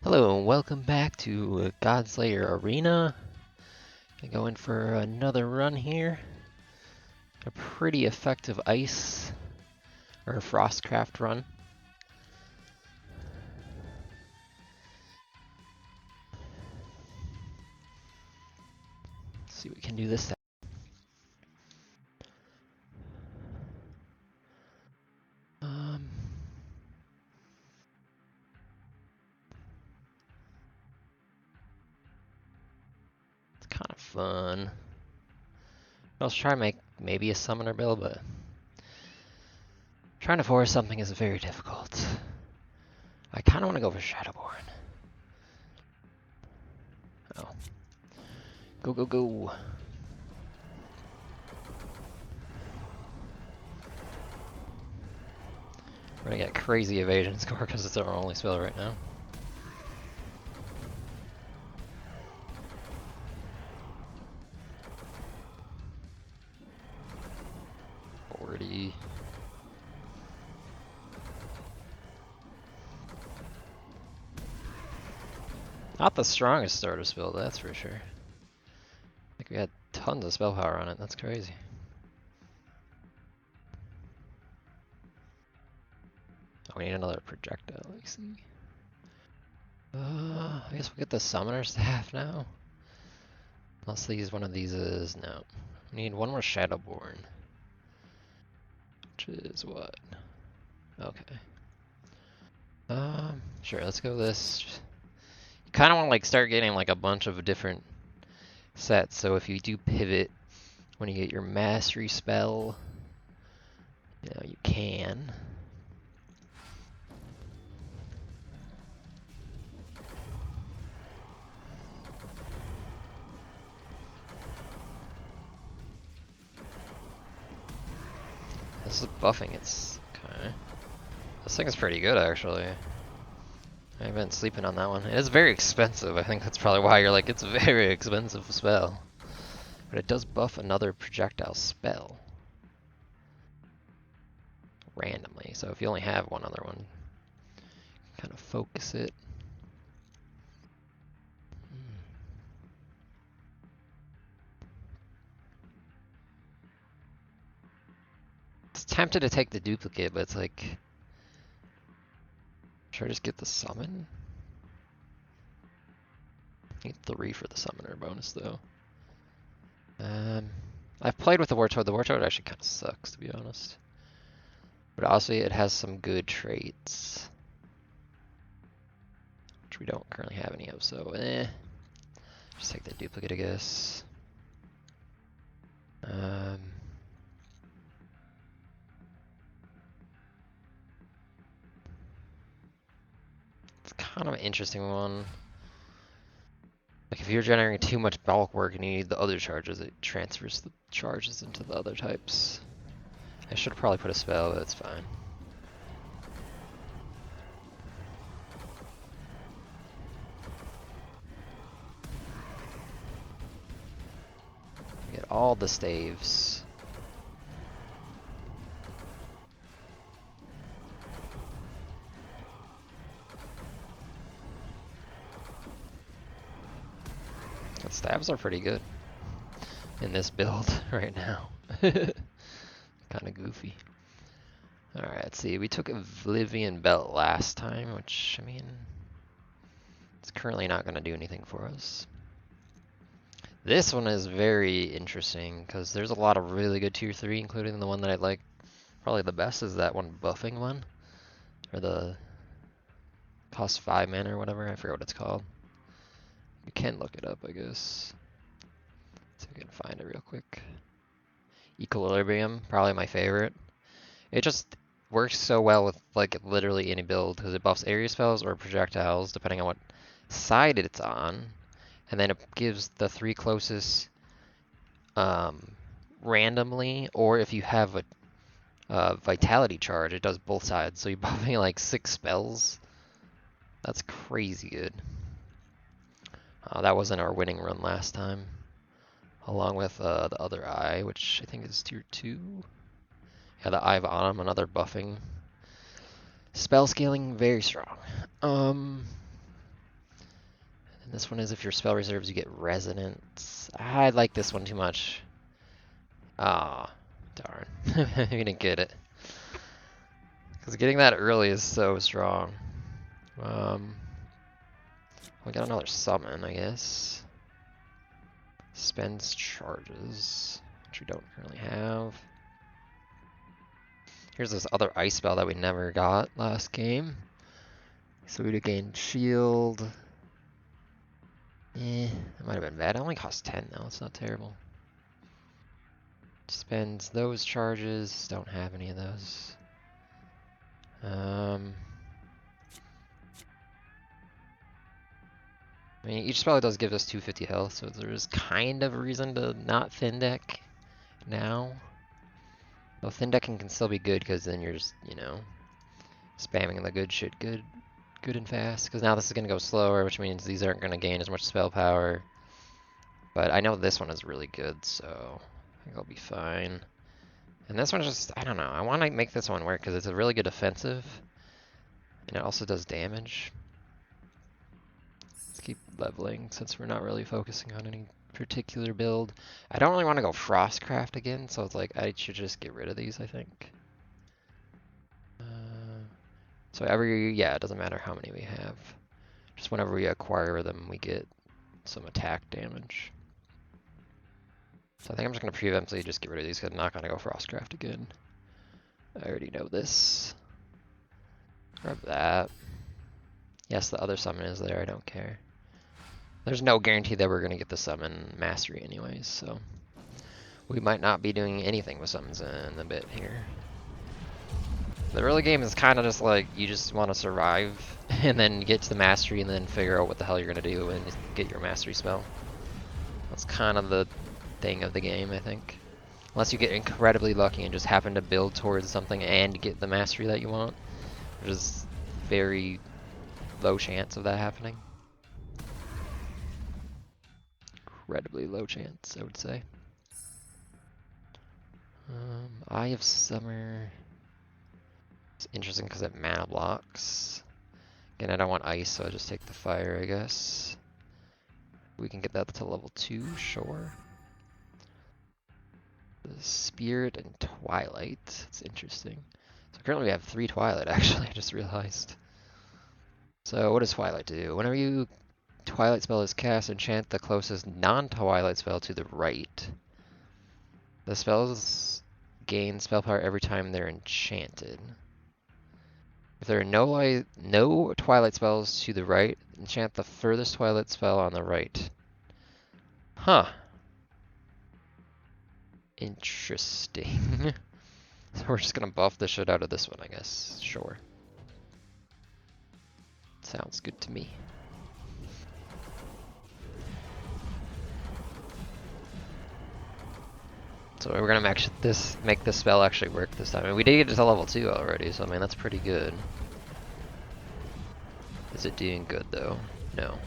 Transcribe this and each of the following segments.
Hello and welcome back to Godslayer Arena. Going for another run here. A pretty effective ice or frostcraft run. Let's see what we can do this time. It's kind of fun. I'll try to make maybe a summoner build, but trying to force something is very difficult. I kind of want to go for Shadowborn. Oh. Go, go, go. We're gonna get crazy evasion score because it's our only spell right now. Not the strongest starter spell, that's for sure. I think we had tons of spell power on it, that's crazy. Oh, we need another projectile, I see. I guess we'll get the summoner staff now. Unless they use one of these is no. We need one more Shadowborn. Which is what? Okay. Sure, let's go this. You kinda wanna like start getting like a bunch of different sets, so if you do pivot when you get your mastery spell, you know, you can. This is buffing, it's okay. This thing is pretty good actually. I've been sleeping on that one. It is very expensive. I think that's probably why you're like, it's a very expensive spell. But it does buff another projectile spell. Randomly. So if you only have one other one, kind of focus it. It's tempted to take the duplicate, but it's like, should I just get the summon? Need 3 for the summoner bonus though. I've played with the Wartoad. The Wartoad actually kind of sucks, to be honest. But also it has some good traits, which we don't currently have any of, so just take the duplicate, I guess. It's kind of an interesting one. Like if you're generating too much bulk work and you need the other charges, it transfers the charges into the other types. I should probably put a spell, but it's fine. Get all the staves. The staves are pretty good in this build right now. Kind of goofy. Alright, let's see. We took Oblivion Belt last time, which, I mean, it's currently not going to do anything for us. This one is very interesting because there's a lot of really good tier 3, including the one that I like probably the best is that one buffing one. Or the cost 5 mana or whatever, I forget what it's called. You can look it up, I guess. So we can find it real quick. Equilibrium, probably my favorite. It just works so well with like literally any build because it buffs area spells or projectiles depending on what side it's on. And then it gives the 3 closest randomly, or if you have a vitality charge, it does both sides. So you're buffing like 6 spells. That's crazy good. That wasn't our winning run last time. Along with the other eye, which I think is tier 2. Yeah, the Eye of Autumn, another buffing. Spell scaling, very strong. This one is if your spell reserves, you get resonance. I like this one too much. Ah, darn. I didn't get it. Because getting that early is so strong. We got another summon, I guess. Spends charges, which we don't currently have. Here's this other ice spell that we never got last game. So we'd have gained shield. That might have been bad. It only costs 10 now. It's not terrible. Spends those charges. Don't have any of those. I mean, each spell does give us 250 health, so there's kind of a reason to not thin deck now. Though thin decking can still be good because then you're just, you know, spamming the good shit good and fast. Because now this is going to go slower, which means these aren't going to gain as much spell power. But I know this one is really good, so I think I'll be fine. And this one's just, I don't know, I want to make this one work because it's a really good offensive. And it also does damage. Let's keep leveling since we're not really focusing on any particular build. I don't really want to go Frostcraft again, so it's like I should just get rid of these, I think. So yeah, it doesn't matter how many we have. Just whenever we acquire them, we get some attack damage. So I think I'm just going to preemptively just get rid of these because I'm not going to go Frostcraft again. I already know this. Grab that. Yes, the other summon is there, I don't care. There's no guarantee that we're going to get the summon mastery anyways, so we might not be doing anything with summons in a bit here. The early game is kind of just like, you just want to survive, and then get to the mastery, and then figure out what the hell you're going to do and get your mastery spell. That's kind of the thing of the game, I think. Unless you get incredibly lucky and just happen to build towards something and get the mastery that you want. There's very low chance of that happening. Incredibly low chance, I would say. Eye of Summer. It's interesting because it mana blocks. Again, I don't want ice, so I'll just take the fire, I guess. We can get that to level 2, sure. The Spirit and Twilight. It's interesting. So currently we have 3 Twilight, actually, I just realized. So what does Twilight do? Whenever you Twilight spell is cast, enchant the closest non-Twilight spell to the right. The spells gain spell power every time they're enchanted. If there are no Twilight spells to the right, enchant the furthest Twilight spell on the right. Huh. Interesting. So we're just gonna buff the shit out of this one, I guess. Sure. Sounds good to me. So we're gonna make this spell actually work this time. And we did get it to level 2 already, so I mean that's pretty good. Is it doing good though? No.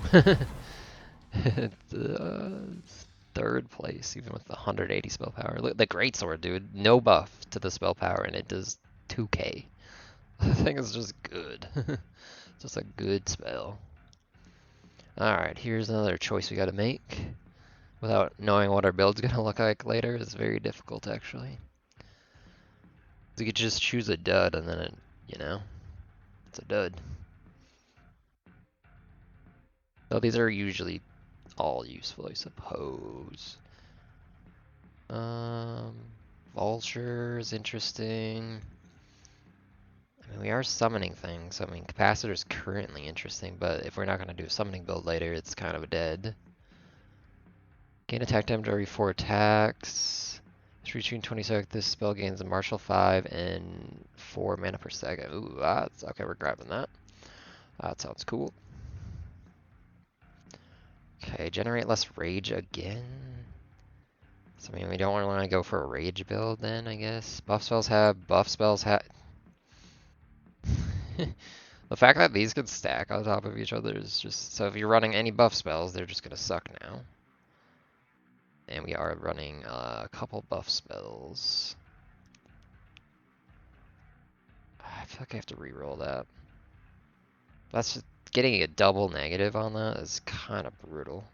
It's 3rd place, even with 180 spell power. Look, the Greatsword, dude. No buff to the spell power, and it does 2k. The thing is just good. Just a good spell. Alright, here's another choice we gotta make. Without knowing what our build's gonna look like later, it's very difficult, actually. You could just choose a dud, and then, you know, it's a dud. So these are usually all useful, I suppose. Vulture is interesting. I mean, we are summoning things. I mean, Capacitor is currently interesting, but if we're not going to do a summoning build later, it's kind of dead. Gain attack damage every 4 attacks. It's reaching 20 seconds. This spell gains a martial 5 and 4 mana per second. Ooh, that's okay. We're grabbing that. That sounds cool. Okay, generate less rage again. So, I mean, we don't want to go for a rage build then, I guess. Buff spells have. The fact that these could stack on top of each other is just... So if you're running any buff spells, they're just going to suck now. And we are running a couple buff spells. I feel like I have to re-roll that. That's just... getting a double negative on that is kind of brutal.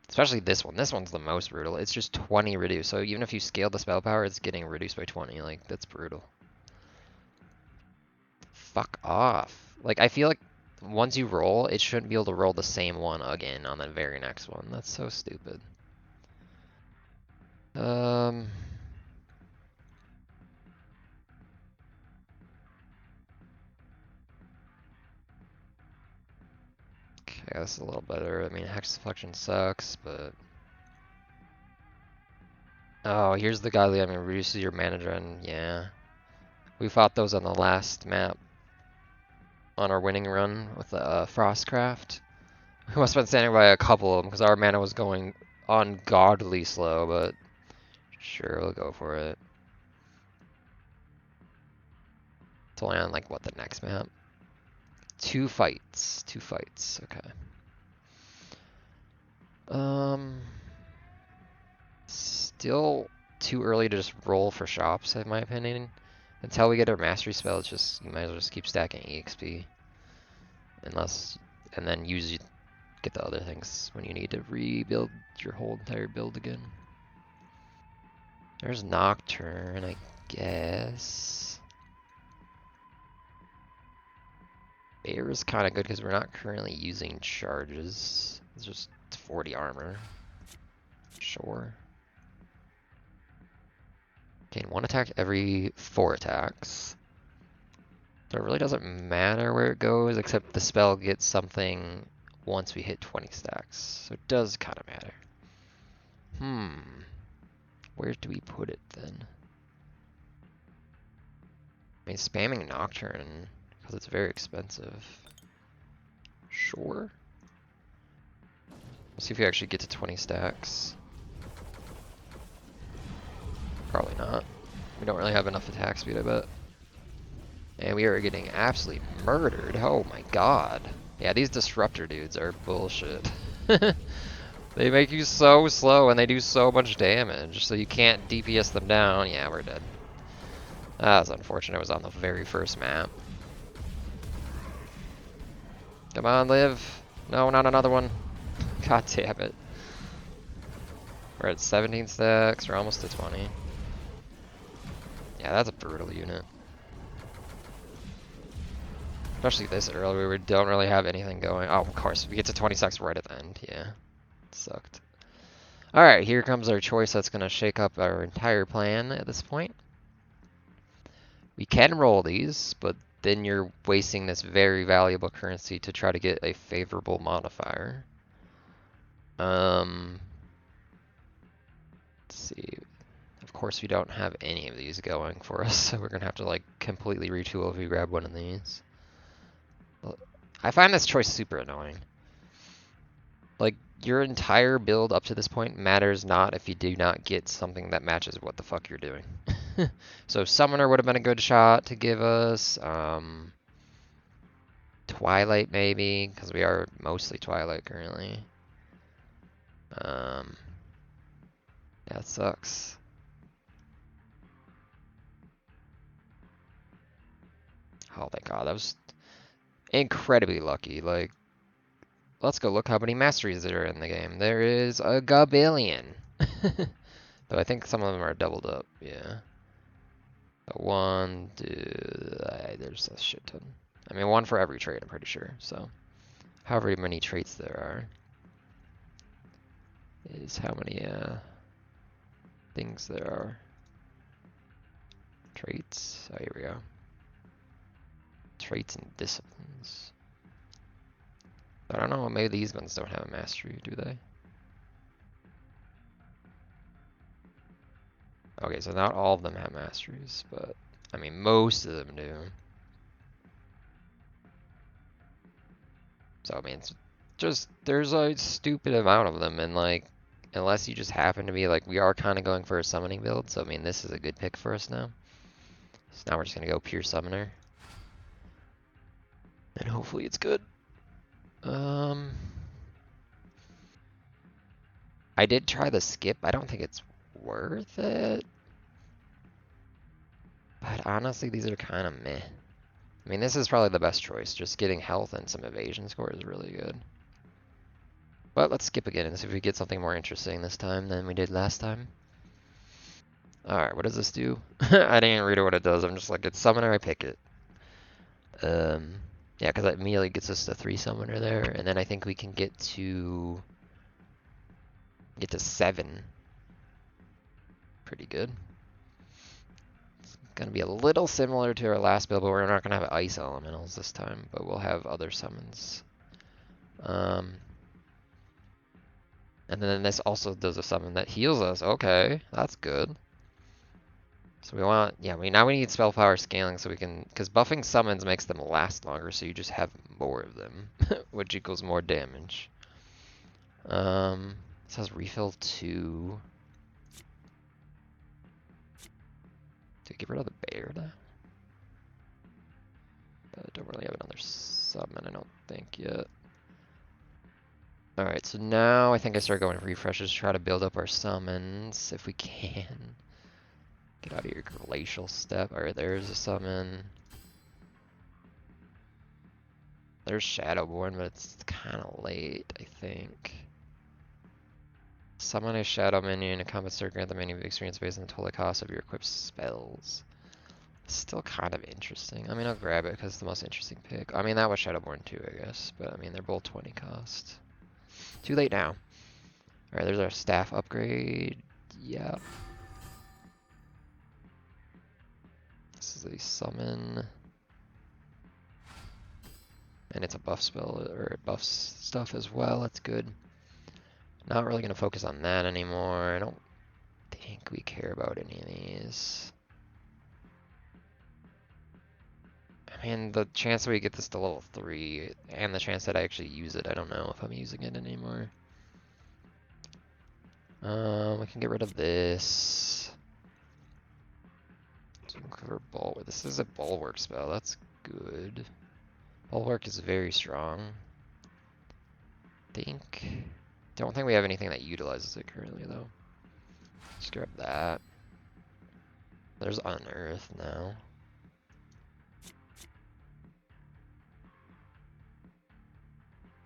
Especially this one. This one's the most brutal. It's just 20 reduced. So even if you scale the spell power, it's getting reduced by 20. Like, that's brutal. Fuck off. Like, I feel like once you roll, it shouldn't be able to roll the same one again on the very next one. That's so stupid. Okay, that's a little better. I mean, Hex Deflection sucks, but... Oh, here's the godly. I mean, reduces your mana drain. Yeah. We fought those on the last map. On our winning run with the Frostcraft. We must have been standing by a couple of them because our mana was going ungodly slow, but... Sure, we'll go for it. It's only on, like, what, the next map? 2 fights. 2 fights. Okay. Still too early to just roll for shops, in my opinion. Until we get our mastery spell, it's just, you might as well just keep stacking EXP. Unless, and then get the other things when you need to rebuild your whole entire build again. There's Nocturne, I guess. Air is kind of good because we're not currently using charges. It's just 40 armor. Sure. Gain 1 attack every 4 attacks. So it really doesn't matter where it goes, except the spell gets something once we hit 20 stacks. So it does kind of matter. Where do we put it then? I mean, spamming Nocturne, because it's very expensive. Sure. Let's see if we actually get to 20 stacks. Probably not. We don't really have enough attack speed, I bet. And we are getting absolutely murdered. Oh my god. Yeah, these disruptor dudes are bullshit. They make you so slow and they do so much damage, so you can't DPS them down. Yeah, we're dead. That was unfortunate. It was on the very first map. Come on, live. No, not another one. God damn it. We're at 17 stacks. We're almost to 20. Yeah, that's a brutal unit. Especially this early, where we don't really have anything going. Oh, of course, we get to 20 stacks right at the end. Yeah, sucked. Alright, here comes our choice that's going to shake up our entire plan at this point. We can roll these, but then you're wasting this very valuable currency to try to get a favorable modifier. Let's see. Of course, we don't have any of these going for us, so we're going to have to like completely retool if we grab one of these. I find this choice super annoying. Like, your entire build up to this point matters not if you do not get something that matches what the fuck you're doing. So Summoner would have been a good shot to give us. Twilight maybe, because we are mostly Twilight currently. That sucks. Oh my god, that was incredibly lucky. Like, let's go look how many masteries there are in the game. There is a gabillion. Though I think some of them are doubled up, yeah. One, two, there's a shit ton. I mean, one for every trait, I'm pretty sure. So, however many traits there are, is how many things there are. Traits. Oh, here we go. Traits and disciplines. I don't know. Maybe these ones don't have a mastery, do they? Okay, so not all of them have masteries, but I mean, most of them do. So, I mean, it's just, there's a stupid amount of them, and like, unless you just happen to be like, we are kind of going for a summoning build, so I mean, this is a good pick for us now. So now we're just going to go pure summoner. And hopefully it's good. I did try the skip. I don't think it's worth it. But honestly, these are kind of meh. I mean, this is probably the best choice. Just getting health and some evasion score is really good. But let's skip again and see if we get something more interesting this time than we did last time. Alright, what does this do? I didn't read what it does. I'm just like, it's summoner, I pick it. Yeah, because that immediately gets us to 3 summoner there, and then I think we can get to 7. Pretty good. It's gonna be a little similar to our last build, but we're not gonna have ice elementals this time, but we'll have other summons. And then this also does a summon that heals us. Okay, that's good. So we want, yeah, now we need spell power scaling so we can, because buffing summons makes them last longer, so you just have more of them, which equals more damage. This has refill 2. Do we get rid of the bear now? Don't really have another summon, I don't think yet. Alright, so now I think I start going refreshes, try to build up our summons if we can. Get out of your glacial step. Alright, there's a summon. There's Shadowborn, but it's kind of late, I think. Summon a shadow minion, a combat circle, grant the minion experience based on the total cost of your equipped spells. Still kind of interesting. I mean, I'll grab it because it's the most interesting pick. I mean, that was Shadowborn too, I guess. But I mean, they're both 20 cost. Too late now. Alright, there's our staff upgrade. Yep. This is a summon. And it's a buff spell, or it buffs stuff as well. That's good. Not really going to focus on that anymore. I don't think we care about any of these. I mean, the chance that we get this to level 3, and the chance that I actually use it, I don't know if I'm using it anymore. We can get rid of this. Cover bulwark. This is a bulwark spell. That's good. Bulwark is very strong. Don't think we have anything that utilizes it currently though. Just grab that. There's Unearth now.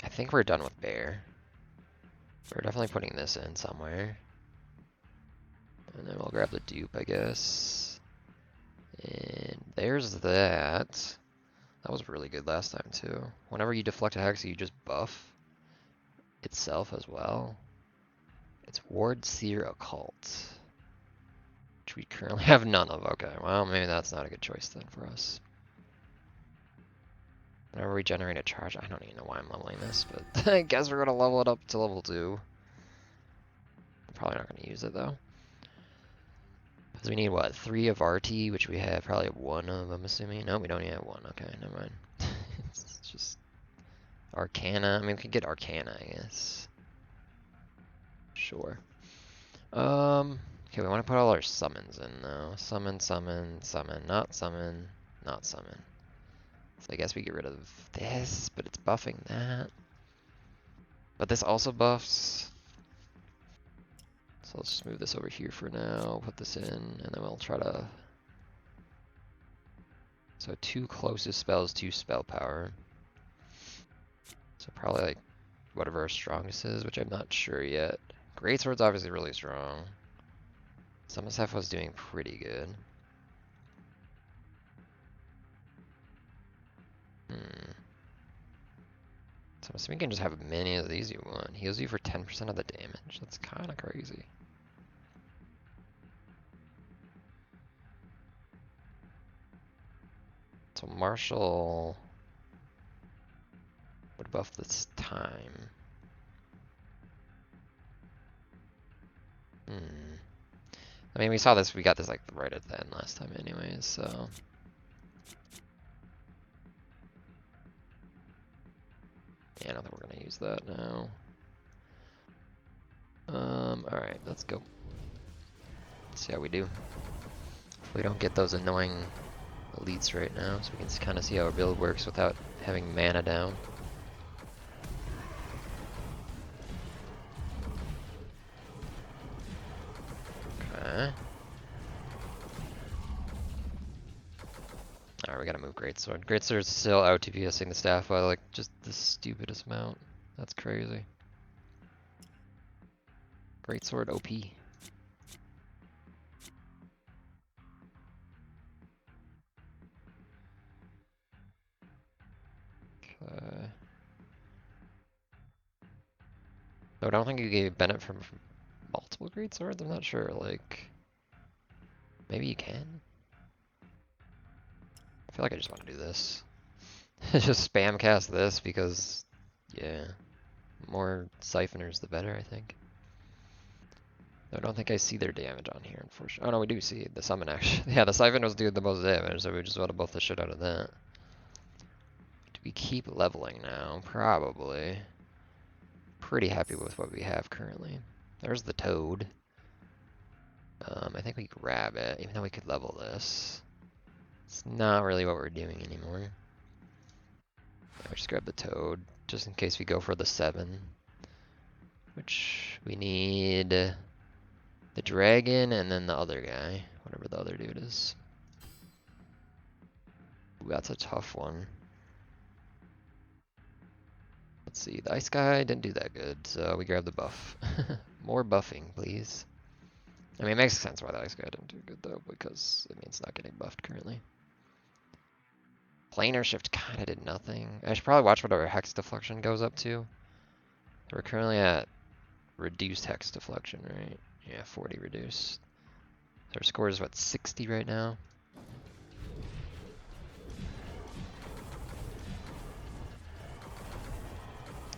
I think we're done with Bear. We're definitely putting this in somewhere. And then we'll grab the dupe, I guess. And there's that. That was really good last time too. Whenever you deflect a hex, you just buff itself as well. It's Ward Seer Occult, which we currently have none of. Okay, well maybe that's not a good choice then for us. Whenever we generate a charge, I don't even know why I'm leveling this, but I guess we're gonna level it up to level 2. I'm probably not gonna use it though. Because we need what, 3 of RT, which we have probably 1 of, I'm assuming. No, we don't even have 1. Okay, never mind. It's just Arcana. I mean, we could get Arcana, I guess. Sure. Okay, we want to put all our summons in though. Summon, summon, summon, not summon, not summon. So I guess we get rid of this, but it's buffing that. But this also buffs. So let's just move this over here for now, put this in, and then we'll try to... So 2 closest spells, 2 spell power. So probably like whatever our strongest is, which I'm not sure yet. Greatsword's obviously really strong. Summon Staff was doing pretty good. So we can just have as many of these you want. Heals you for 10% of the damage. That's kind of crazy. So Marshall would buff this time. I mean, we saw this, we got this like right at the end last time anyways, so. Yeah, I don't think we're gonna use that now. Alright, let's go. Let's see how we do. We don't get those annoying elites right now, so we can kind of see how our build works without having mana down. Okay. Alright, we gotta move Greatsword. Greatsword's still out TPSing the staff by like just the stupidest amount. That's crazy. Greatsword OP. Okay. No, I don't think you gave Bennett from multiple greatswords. I'm not sure. Like, maybe you can. I feel like I just want to do this. Just spam cast this because, yeah, more siphoners the better, I think. I don't think I see their damage on here, unfortunately. Oh no, we do see the summon actually. Yeah, the siphoners do the most damage, so we just want to buff the shit out of that. Do we keep leveling now? Probably. Pretty happy with what we have currently. There's the toad. I think we grab it, even though we could level this. It's not really what we're doing anymore. I just grab the toad, just in case we go for the 7. Which we need the dragon and then the other guy, whatever the other dude is. Ooh, that's a tough one. Let's see, the ice guy didn't do that good, so we grab the buff. More buffing, please. I mean, it makes sense why the ice guy didn't do good though, because it means not getting buffed currently. Planar shift kinda did nothing. I should probably watch what our hex deflection goes up to. We're currently at reduced hex deflection, right? Yeah, 40 reduced. So our score is what, 60 right now?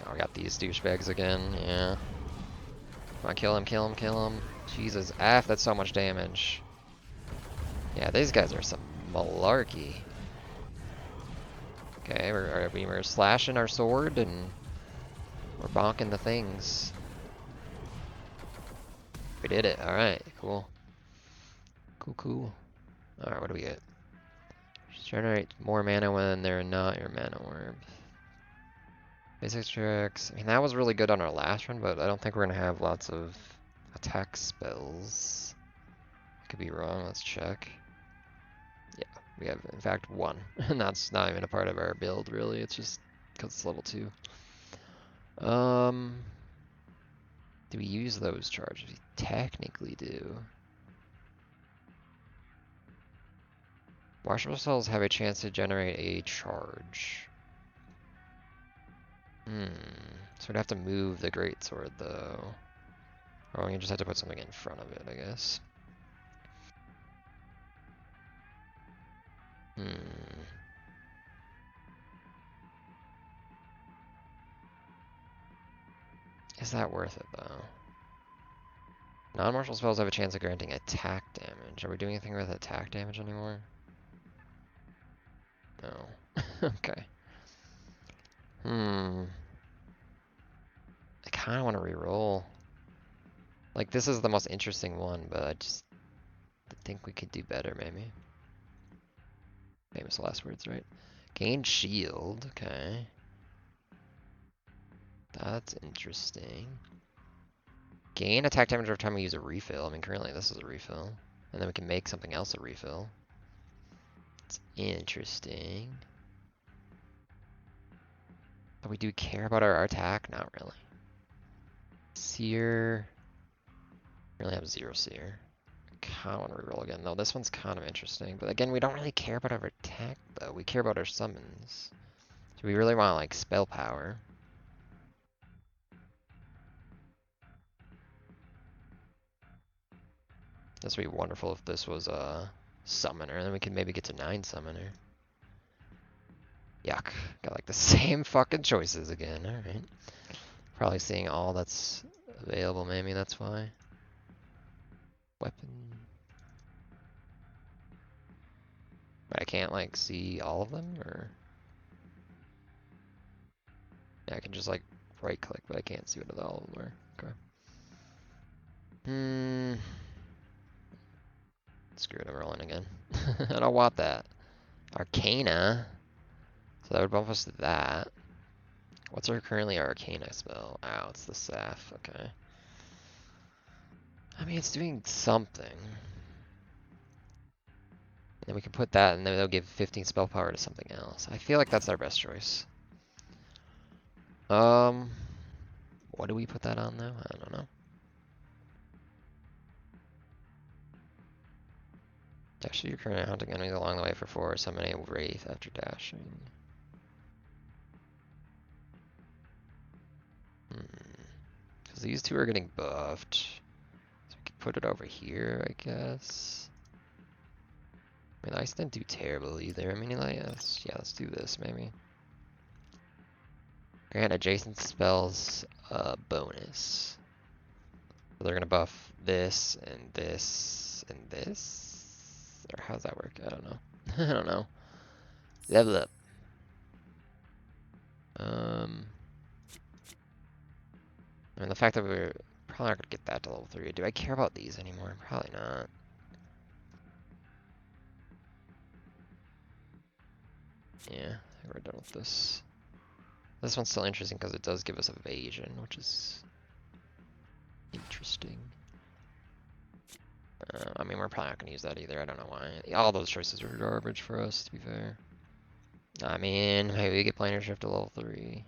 Oh, we got these douchebags again, yeah. Come on, kill him, kill him, kill him. Jesus, F, that's so much damage. Yeah, these guys are some malarkey. Okay, we're slashing our sword and we're bonking the things. We did it, alright, cool. Cool. Alright, what do we get? Just generate more mana when they're not your mana orb. Basic tricks. I mean, that was really good on our last run, but I don't think we're gonna have lots of attack spells. I could be wrong, let's check. Yeah, we have, in fact, 1. And that's not even a part of our build, really. It's just because it's level 2. Do we use those charges? We technically do. Washable cells have a chance to generate a charge. So we'd have to move the greatsword though. Or we just have to put something in front of it, I guess. Is that worth it though? Non-martial spells have a chance of granting attack damage. Are we doing anything with attack damage anymore? No. Okay. I kind of want to re-roll. Like, this is the most interesting one, but I just think we could do better, maybe. Famous last words, right? Gain shield, okay. That's interesting. Gain attack damage every time we use a refill. I mean, currently this is a refill. And then we can make something else a refill. It's interesting. But we do care about our attack? Not really. Seer. We really have 0 seer. Kinda want to reroll again, though. This one's kind of interesting. But again, we don't really care about our attack, though. We care about our summons. Do we really want, like, spell power? This would be wonderful if this was a summoner. Then we could maybe get to 9 summoner. Yuck. Got, like, the same fucking choices again. Alright. Probably seeing all that's available, maybe. That's why. Weapon. But I can't, like, see all of them, or? Yeah, I can just, like, right-click, but I can't see what all of them are. Okay. Screw it, I'm rolling again. I don't want that. Arcana. So that would bump us to that. What's our currently Arcana spell? Oh, it's the Saf, okay. I mean, it's doing something. Then we can put that, and then they'll give 15 spell power to something else. I feel like that's our best choice. What do we put that on though? I don't know. Dash your current hunting enemies along the way for 4. Summon a wraith after dashing. Because these two are getting buffed. So we could put it over here, I guess. I mean, ice didn't do terrible either. I mean, like, yeah, let's do this maybe. Grant adjacent spells bonus. So they're gonna buff this and this and this, or how's that work? I don't know. I don't know. Level up. And the fact that we're probably not gonna get that to level 3. Do I care about these anymore? Probably not. Yeah, I think we're done with this. This one's still interesting because it does give us evasion, which is interesting. I mean, we're probably not going to use that either. I don't know why. All those choices were garbage for us, to be fair. I mean, maybe we get planar shift to level 3.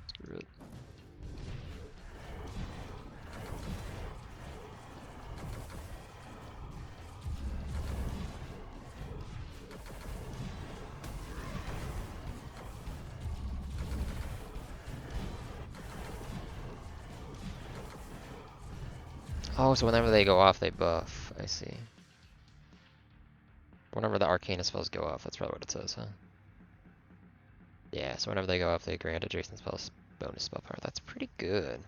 Screw it. Oh, so whenever they go off, they buff. I see. Whenever the Arcana spells go off, that's probably what it says, huh? Yeah, so whenever they go off, they grant adjacent spells bonus spell power. That's pretty good.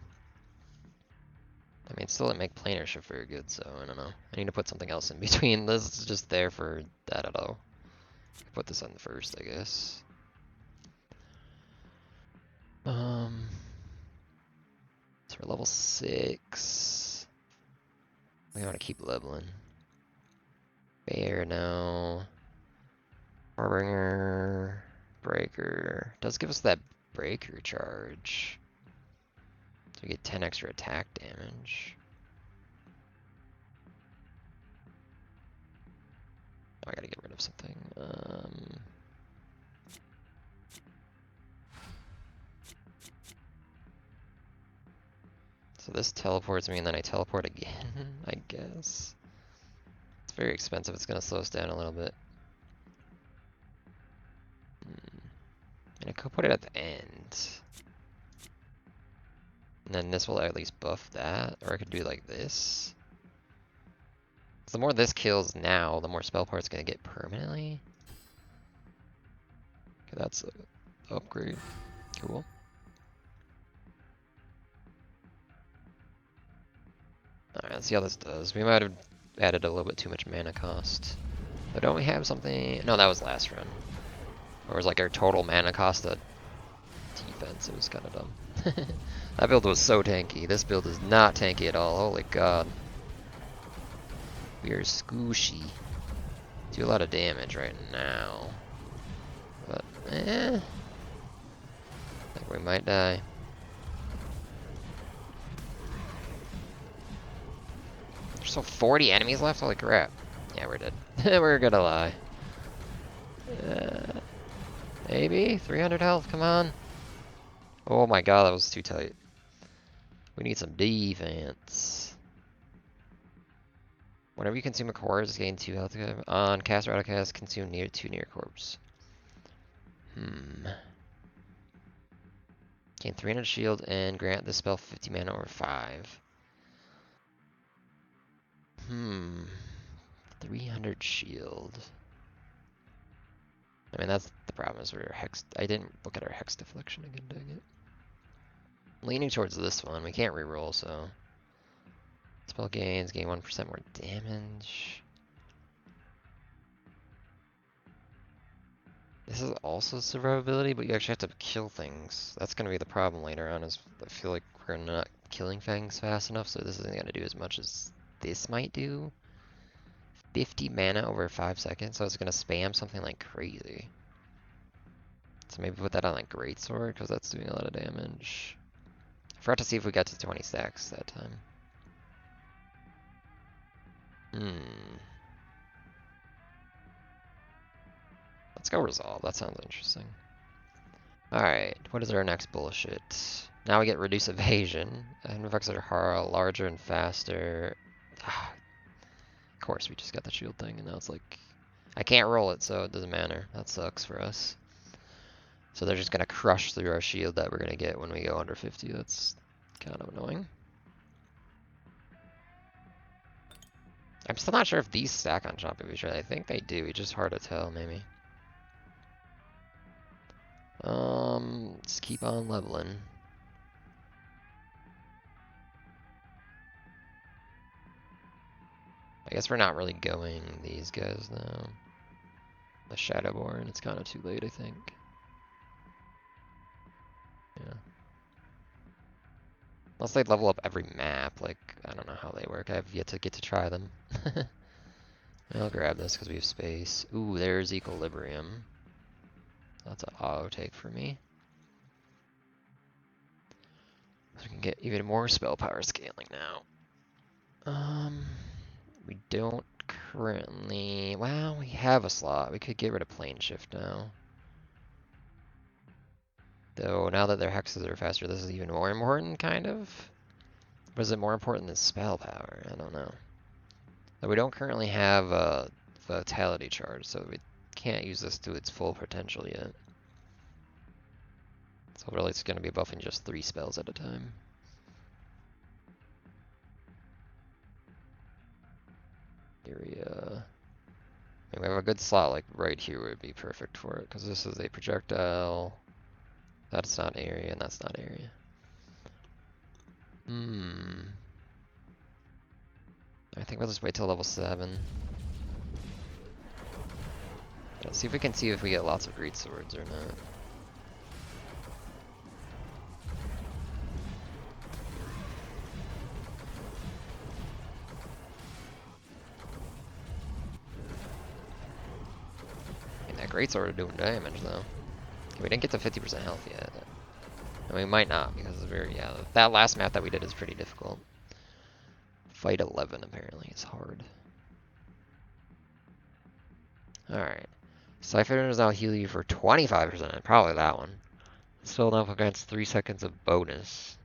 I mean, it still didn't make planar shift very good, so I don't know. I need to put something else in between. This is just there for that at all. Put this on the first, I guess. So we're level 6. We want to keep leveling. Bear, no. Harbinger, Breaker. Does give us that Breaker charge. So we get 10 extra attack damage. Oh, I gotta get rid of something. So this teleports me and then I teleport again, I guess. It's very expensive. It's gonna slow us down a little bit. And I could put it at the end. And then this will at least buff that. Or I could do like this. So the more this kills now, the more spell power it's gonna get permanently. Okay, that's an upgrade. Cool. Alright, let's see how this does. We might have added a little bit too much mana cost. But don't we have something? No, that was last run. Or it was like our total mana cost of defense. It was kind of dumb. That build was so tanky. This build is not tanky at all. Holy god. We are scooshy. Do a lot of damage right now. But, I think we might die. There's still 40 enemies left? Holy crap. Yeah, we're dead. We're gonna lie. Maybe? 300 health? Come on. Oh my god, that was too tight. We need some defense. Whenever you consume a corpse, gain 2 health. On cast or autocast, consume 2 near corpse. Gain 300 shield and grant this spell 50 mana over 5. 300 shield. I mean, that's the problem is we're hex. I didn't look at our hex deflection again, dang it. Leaning towards this one. We can't reroll, so. Spell gains, gain 1% more damage. This is also survivability, but you actually have to kill things. That's going to be the problem later on, is I feel like we're not killing things fast enough, so this isn't going to do as much as this might do. 50 mana over 5 seconds, so it's going to spam something like crazy. So maybe put that on like Greatsword, because that's doing a lot of damage. I forgot to see if we got to 20 stacks that time. Let's go resolve. That sounds interesting. Alright, what is our next bullshit? Now we get reduce evasion. And effects that are larger and faster. Of course, we just got the shield thing, and now it's like, I can't roll it, so it doesn't matter. That sucks for us. So they're just gonna crush through our shield that we're gonna get when we go under 50. That's kind of annoying. I'm still not sure if these stack on Chompy Beach. I think they do. It's just hard to tell, maybe. Just keep on leveling. I guess we're not really going these guys now. The Shadowborn, it's kind of too late, I think. Yeah. Unless they level up every map, like, I don't know how they work. I have yet to get to try them. I'll grab this because we have space. Ooh, there's Equilibrium. That's an auto take for me. So we can get even more spell power scaling now. We don't currently... Well, we have a slot. We could get rid of Plane Shift now. Though, now that their hexes are faster, this is even more important, kind of? Or is it more important than spell power? I don't know. But we don't currently have a Vitality charge, so we can't use this to its full potential yet. So really it's going to be buffing just 3 spells at a time. Area. And we have a good slot, like right here would be perfect for it, because this is a projectile. That's not area, and that's not area. I think we'll just wait till level 7. Let's see if we can see if we get lots of great swords or not. That greatsword are doing damage though. We didn't get to 50% health yet. And we might not because of yeah, that last map that we did is pretty difficult. Fight 11 apparently is hard. Alright. Siphoners now heal you for 25%. Probably that one. Still enough against 3 seconds of bonus.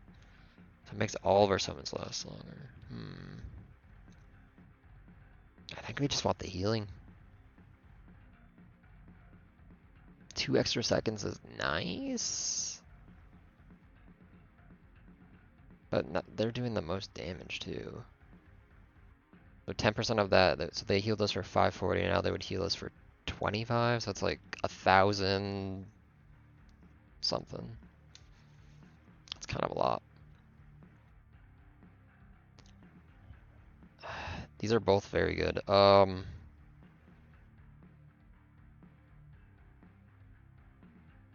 So it makes all of our summons last longer. I think we just want the healing. 2 extra seconds is nice. But they're doing the most damage too. So 10% of that, so they healed us for 540, and now they would heal us for 25, so it's like 1,000 something. It's kind of a lot. These are both very good. I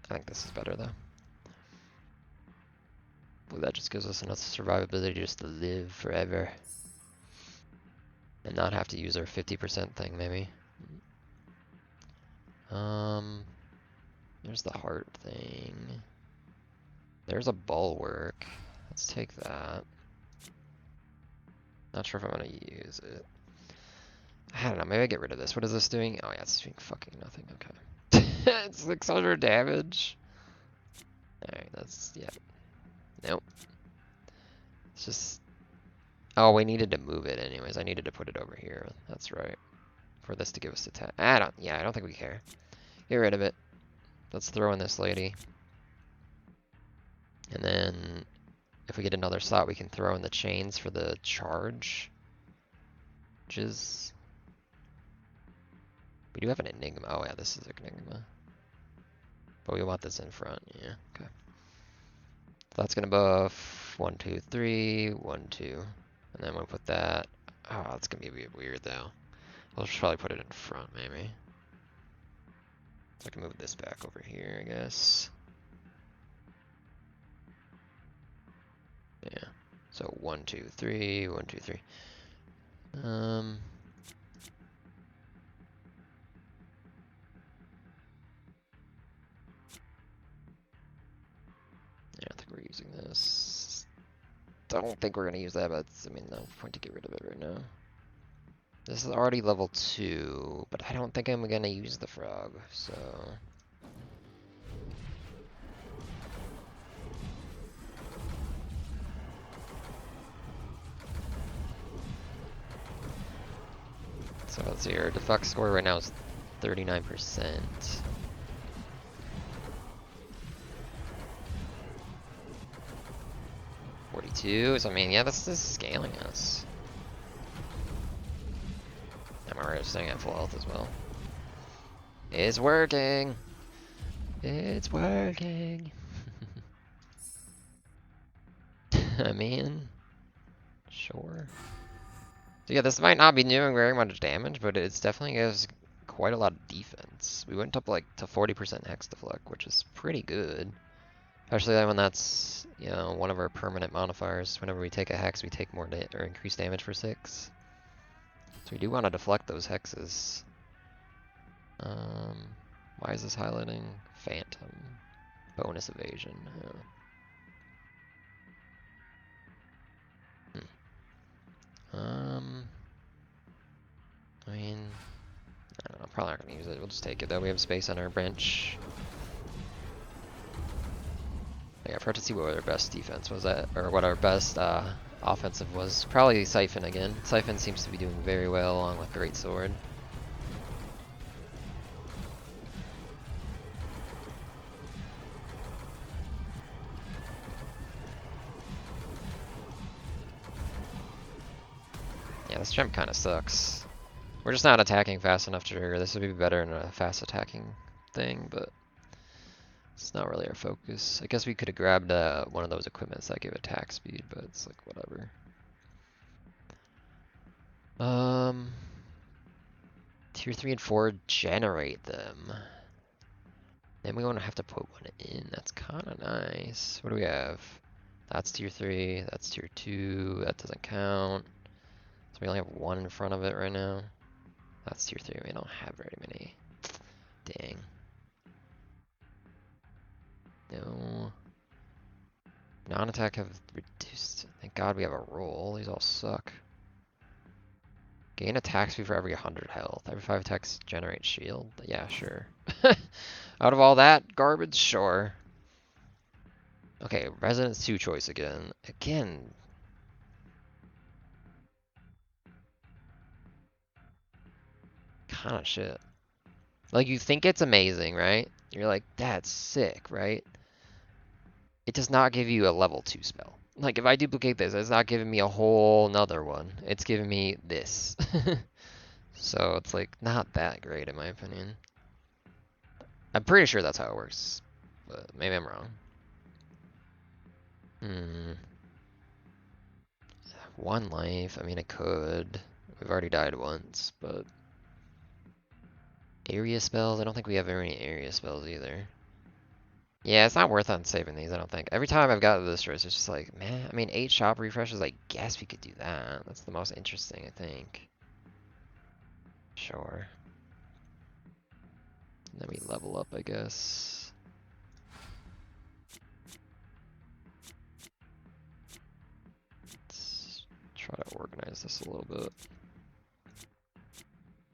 think this is better though. Well, that just gives us enough survivability just to live forever. And not have to use our 50% thing, maybe. There's the heart thing. There's a bulwark. Let's take that. Not sure if I'm gonna use it. I don't know, maybe I get rid of this. What is this doing? Oh yeah, it's doing fucking nothing, okay. It's 600 damage. Alright, that's, yeah. Nope. It's just, oh, we needed to move it anyways. I needed to put it over here. That's right. For this to give us attack. I don't think we care. Get rid of it. Let's throw in this lady. And then if we get another slot, we can throw in the chains for the charge. Which is... We do have an Enigma. Oh yeah, this is Enigma. But we want this in front, yeah, okay. So that's gonna buff 1, 2, 3, 1, 2. And then we'll put that. Oh, that's gonna be a bit weird though. We'll just probably put it in front, maybe. So I can move this back over here, I guess. Yeah. So 1, 2, 3, 1, 2, 3. Yeah, I think we're using this. Don't think we're gonna use that, but it's, I mean, no point to get rid of it right now. This is already level 2, but I don't think I'm gonna use the frog, so... So let's see, our deflect score right now is 39%. 42, so I mean, yeah, this is scaling us. I'm already staying at full health as well. It's working! It's working! I mean, sure. So yeah, this might not be doing very much damage, but it's definitely gives quite a lot of defense. We went up like to 40% hex deflect, which is pretty good. Especially when that's, you know, one of our permanent modifiers. Whenever we take a hex, we take more or increased damage for 6. So we do want to deflect those hexes. Why is this highlighting? Phantom. Bonus evasion. I mean, I don't know, probably not gonna use it. We'll just take it though. We have space on our bench. Yeah, I've heard to see what our best defense was at, or what our best offensive was. Probably Siphon again. Siphon seems to be doing very well along with Great Sword. Yeah, this gem kind of sucks. We're just not attacking fast enough to trigger. This would be better in a fast attacking thing, but it's not really our focus. I guess we could have grabbed one of those equipments that give attack speed, but it's like whatever. Tier 3 and 4 generate them. Then we won't have to put one in. That's kind of nice. What do we have? That's tier 3. That's tier 2. That doesn't count. So we only have one in front of it right now. That's tier 3. We don't have very many. Dang. No. Non-attack have reduced. Thank God we have a roll. These all suck. Gain attack speed for every 100 health. Every 5 attacks generate shield. Yeah, sure. Out of all that garbage, sure. Okay, Residence 2 choice again. Again. Kind of shit. Like, you think it's amazing, right? You're like, that's sick, right? It does not give you a level 2 spell. Like, if I duplicate this, it's not giving me a whole nother one. It's giving me this. So it's like, not that great in my opinion. I'm pretty sure that's how it works, but maybe I'm wrong. One life, I mean, I could. We've already died once, but... Area spells? I don't think we have very many area spells either. Yeah, it's not worth on saving these, I don't think. Every time I've got this choice, it's just like, man, I mean, 8 shop refreshes, I guess we could do that. That's the most interesting, I think. Sure. And then we level up, I guess. Let's try to organize this a little bit.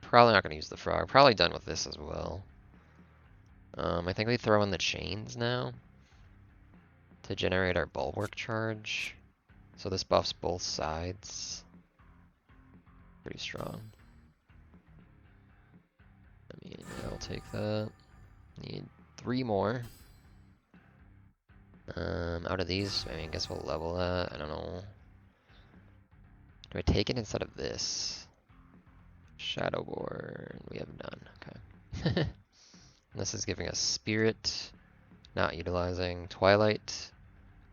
Probably not going to use the frog. Probably done with this as well. I think we throw in the chains now to generate our bulwark charge. So this buffs both sides. Pretty strong. I mean, yeah, I'll take that. Need 3 more. Out of these, I mean, I guess we'll level that. I don't know. Do I take it instead of this? Shadowborn, we have none. Okay. This is giving us Spirit, not utilizing. Twilight,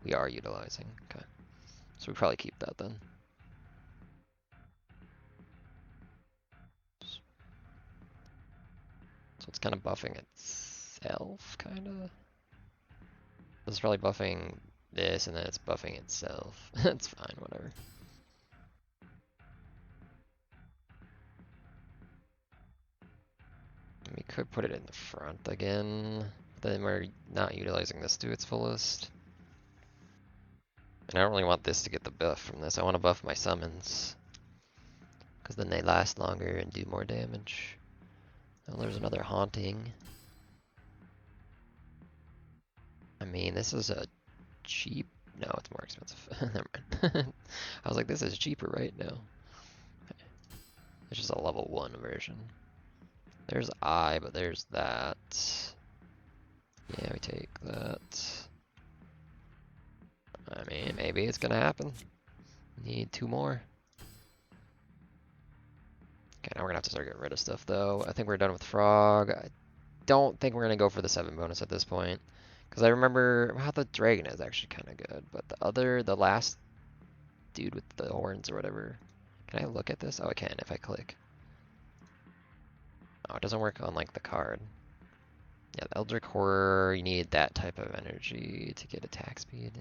we are utilizing. Okay. So we probably keep that then. So it's kind of buffing itself, kind of. This is probably buffing this, and then it's buffing itself. That's fine, whatever. We could put it in the front again. Then we're not utilizing this to its fullest. And I don't really want this to get the buff from this. I want to buff my summons. Because then they last longer and do more damage. Oh, there's another haunting. I mean, this is a cheap... No, it's more expensive. Never mind. I was like, this is cheaper right now. It's just a level 1 version. There's but there's that. Yeah, we take that. I mean, maybe it's gonna happen. Need 2 more. Okay, now we're gonna have to start getting rid of stuff though. I think we're done with Frog. I don't think we're gonna go for the 7 bonus at this point. Because I remember how the dragon is actually kind of good, but the last dude with the horns or whatever. Can I look at this? Oh, I can if I click. Oh, it doesn't work on like the card. Yeah, the Eldritch Horror, you need that type of energy to get attack speed.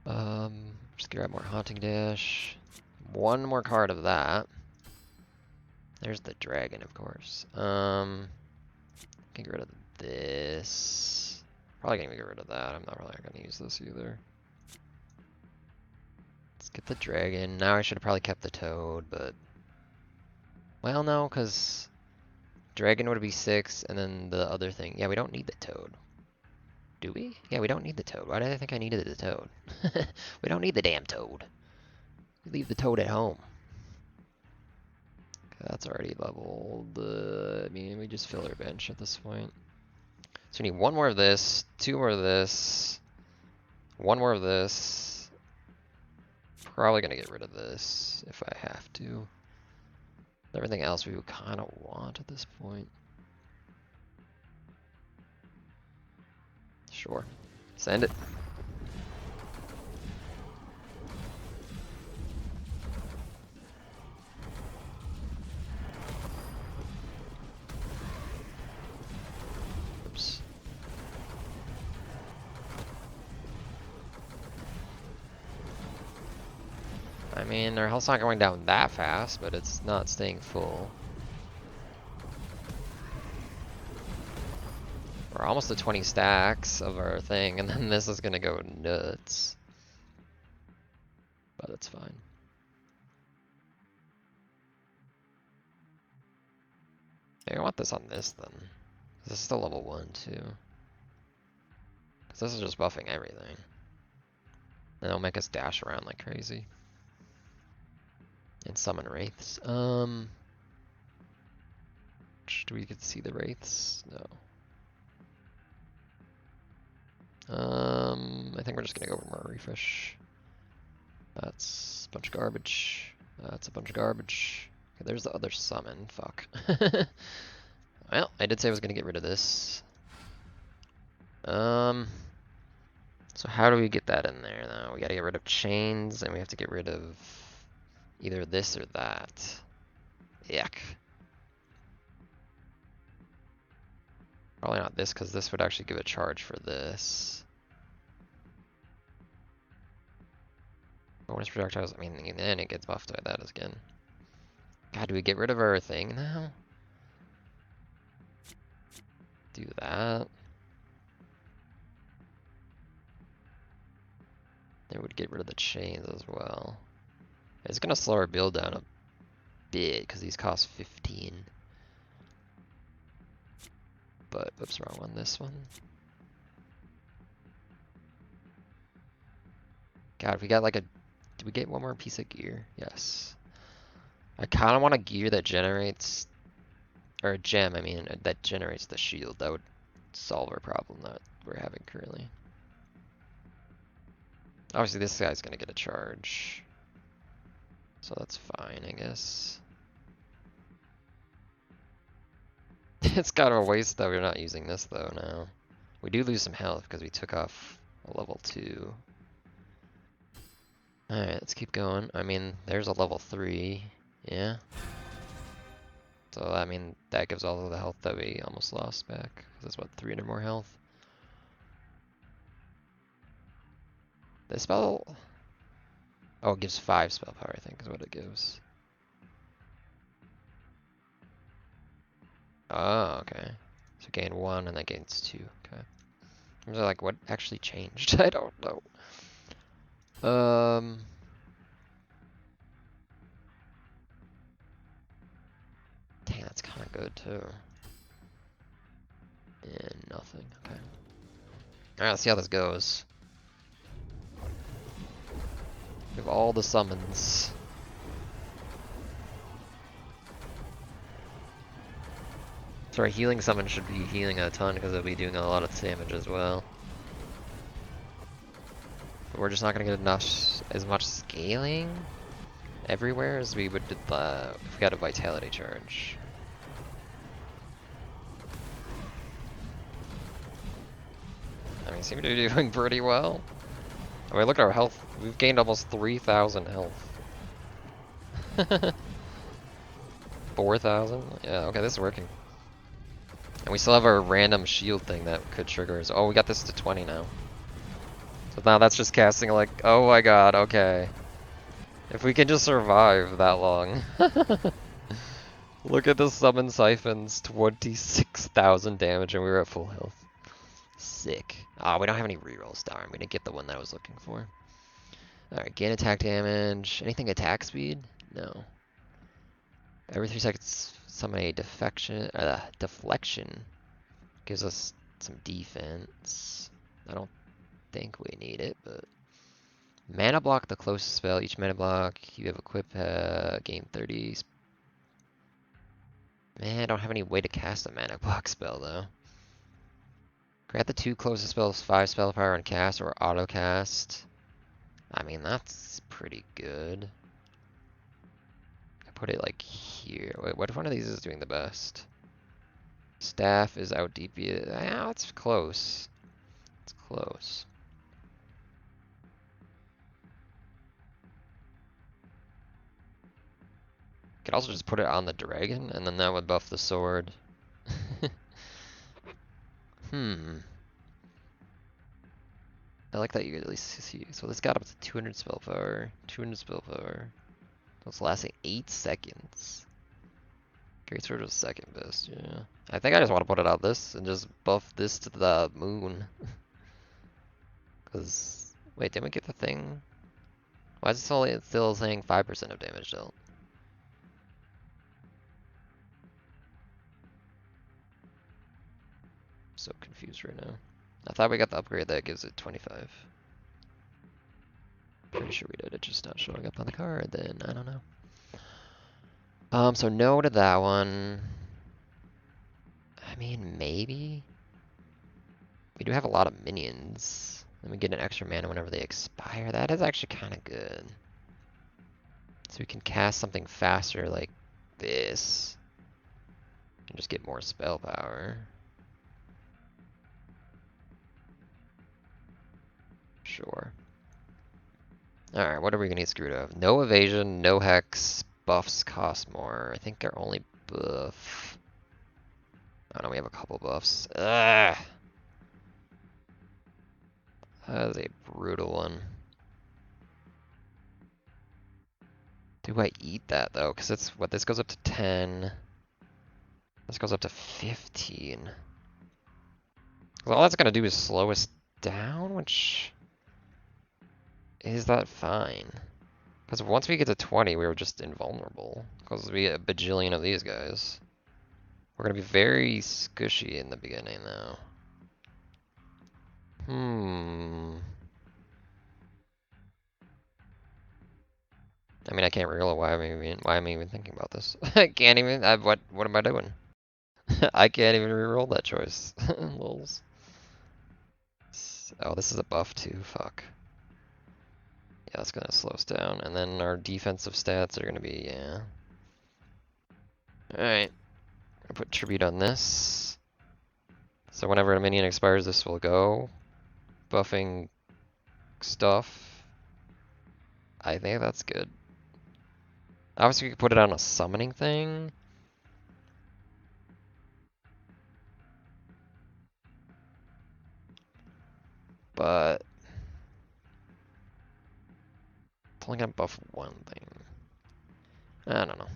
Just grab more Haunting Dash. 1 more card of that. There's the dragon, of course. Can get rid of this. Probably gonna get rid of that. I'm not really gonna use this either. Let's get the dragon. Now I should have probably kept the toad, but... Well, no, because... Dragon would be 6, and then the other thing. Yeah, we don't need the toad. Do we? Yeah, we don't need the toad. Why did I think I needed the toad? We don't need the damn toad. We leave the toad at home. That's already leveled. I mean, we just fill our bench at this point. So we need 1 more of this, 2 more of this, 1 more of this. Probably gonna get rid of this if I have to. Everything else we would kind of want at this point. Sure. Send it. Oops. I mean, our health's not going down that fast, but it's not staying full. We're almost at 20 stacks of our thing, and then this is gonna go nuts. But it's fine. Maybe I want this on this then. This is still level 1 too. Because this is just buffing everything. And it'll make us dash around like crazy. And summon wraiths. Do we get to see the wraiths? No. I think we're just gonna go over more refresh. That's a bunch of garbage. That's a bunch of garbage. Okay, there's the other summon. Fuck. Well, I did say I was gonna get rid of this. So how do we get that in there though? We gotta get rid of chains, and we have to get rid of either this or that. Yuck. Probably not this, because this would actually give a charge for this. Bonus projectiles, I mean, then it gets buffed by that again. God, do we get rid of our thing now? Do that. Then we'd get rid of the chains as well. It's gonna slow our build down a bit, because these cost 15. But, oops, wrong one, this one. God, if we got like a... Did we get 1 more piece of gear? Yes. I kind of want a gear that generates... Or a gem, I mean, that generates the shield. That would solve our problem that we're having currently. Obviously, this guy's gonna get a charge. So that's fine, I guess. It's kind of a waste that we're not using this, though, now. We do lose some health because we took off a level 2. Alright, let's keep going. I mean, there's a level 3. Yeah. So, I mean, that gives all of the health that we almost lost back. That's what, 300 more health? The spell... Oh, it gives 5 spell power, I think, is what it gives. Oh, okay. So gain 1 and that gains 2. Okay. I was like, what actually changed? I don't know. Dang, that's kind of good too. And nothing. Okay. Alright, let's see how this goes. We have all the summons. So our healing summon should be healing a ton because it'll be doing a lot of damage as well. But we're just not gonna get enough, as much scaling everywhere as we would if we had a vitality charge. I mean, seem to be doing pretty well. I mean, look at our health. We've gained almost 3,000 health. 4,000? Yeah, okay, this is working. And we still have our random shield thing that could trigger us. Oh, we got this to 20 now. So now that's just casting like, oh my god, okay. If we can just survive that long. Look at the summon siphons, 26,000 damage and we were at full health. Sick. Ah, we don't have any rerolls, darn. We didn't get the one that I was looking for. Alright, gain attack damage. Anything attack speed? No. Every 3 seconds, summon a deflection. Gives us some defense. I don't think we need it, but... Mana block, the closest spell. Each mana block you have equipped, gain 30. Man, I don't have any way to cast a mana block spell, though. Grant the 2 closest spells 5 spell power on cast or auto cast. I mean, that's pretty good. I put it like here. Wait, what if one of these is doing the best? Staff is out DP. Ah, it's close. It's close. Could also just put it on the dragon, and then that would buff the sword. I like that you at least see. So this got up to 200 spell power. 200 spell power. It's lasting 8 seconds. Great sword was second best, yeah. I think I just want to put it on this and just buff this to the moon. Cause wait, didn't we get the thing? Why is it still saying 5% of damage dealt? I'm so confused right now. I thought we got the upgrade that gives it 25. Pretty sure we did. It's just not showing up on the card. Then I don't know. So no to that one. I mean, maybe. We do have a lot of minions. And we get an extra mana whenever they expire. That is actually kind of good. So we can cast something faster like this. And just get more spell power. Sure. Alright, what are we gonna get screwed of? No evasion, no hex, buffs cost more. I think our only buff... Oh no, we have a couple buffs. Ugh! That is a brutal one. Do I eat that though? Because it's what, this goes up to 10. This goes up to 15. All that's gonna do is slow us down, which... Is that fine? Because once we get to 20, we were just invulnerable. Because we get a bajillion of these guys. We're going to be very squishy in the beginning, though. I mean, I can't realize why am I even thinking about this? I can't even. What am I doing? I can't even reroll that choice. Lols. Oh, this is a buff too. Fuck. Yeah, that's gonna slow us down, and then our defensive stats are gonna be, yeah. Alright. Gonna put tribute on this. So whenever a minion expires, this will go. Buffing stuff. I think that's good. Obviously, we could put it on a summoning thing. But it's only gonna buff one thing. I don't know.